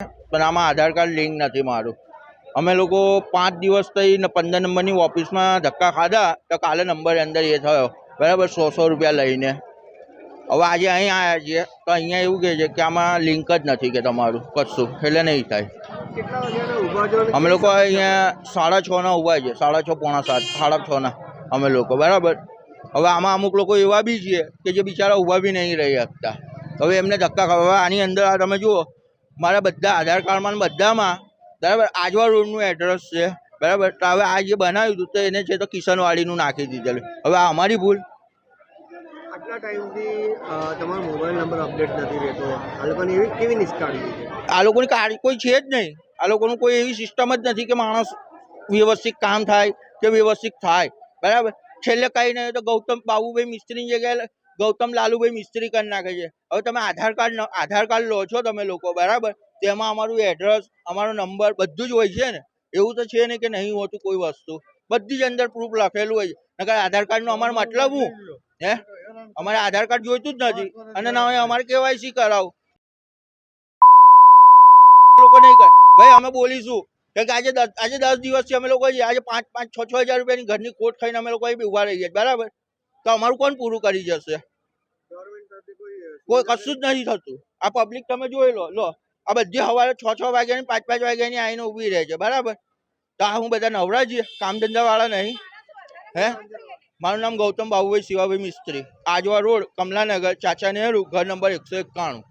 પણ આમાં આધાર card link નથી મારું. અમે લોકો 5 દિવસ થઈ ને 15 નંબરની ઓફિસમાં ધક્કા ખાધા તો કાલે નંબર અંદર એ થયો બરાબર 100 રૂપિયા લઈને. હવે આજે અહીં આવ્યા છીએ તો અહીંયા એવું કહે છે કે આમાં લિંક જ નથી કે તમારું કશું એટલે નહીં થાય. અમે લોકો અહીંયા 6:30 ઊભા છે, 6:30 પોણા 7, 6:30 અમે લોકો બરાબર. હવે આમાં અમુક લોકો એવા બી છે કે જે બિચારા ઊભા બી નહીં રહી શકતા. હવે એમને ધક્કા ખાવા. હવે આની અંદર આ તમે જુઓ મારા બધા આધાર કાર્ડમાં બધામાં બરાબર આજવા રોડનું એડ્રેસ છે બરાબર. તો હવે આ જે બનાવ્યું હતું તો એને છે તો કિશનવાડીનું નાખી દીધેલું. હવે આ અમારી ભૂલ. આટલા ટાઈમથી તમારો મોબાઈલ નંબર અપડેટ નથી રહેતો, આ લોકોની એવી કેવી નિષ્કાળજી છે? આ લોકોની કોઈ છે જ નહીં. આ લોકોનું કોઈ એવી સિસ્ટમ જ નથી કે માણસ વ્યવસ્થિત કામ થાય કે વ્યવસ્થિત થાય બરાબર. છેલ્લે કંઈ નહીં તો ગૌતમ બાબુભાઈ મિસ્ત્રીની જગ્યાએ ગૌતમ લાલુભાઈ મિસ્ત્રી કરી નાખે છે. હવે તમે આધાર કાર્ડ લો છો તમે લોકો બરાબર, તેમાં અમારું એડ્રેસ અમારો નંબર બધું જ હોય છે ને. એવું તો છે ને કે નહીં હોતું કોઈ વસ્તુ, બધી જ અંદર પ્રૂફ લખેલું હોય છે. નકર આધાર કાર્ડનો અમારો મતલબ હું હે અમારે આધાર કાર્ડ જોઈતું જ નથી અને ના હોય અમારે કેવાયસી કરાવું લોકો નહીં કરે. ભાઈ અમે બોલીશું કે આજે 10 દિવસથી અમે લોકો આજે 5-6 હજાર રૂપિયાની ઘરની ખોટ ખાઈને અમે લોકો ઉભા રહી ગયા બરાબર. તો અમારું કોણ પૂરું કરી જશે? કોઈ કશું જ નથી થતું. આ પબ્લિક તમે જોઈ લો આ બધી સવારે 6 વાગ્યાની 5 વાગ્યાની આવીને ઊભી રહે છે બરાબર. તો આ હું બધા નવરા છીએ, કામ ધંધા વાળા નહીં હે. મારું નામ ગૌતમ બાબુભાઈ શિવાભાઈ મિસ્ત્રી, આજવા રોડ, કમલાનગર, ચાચા નહેરુ, ઘર નંબર 191.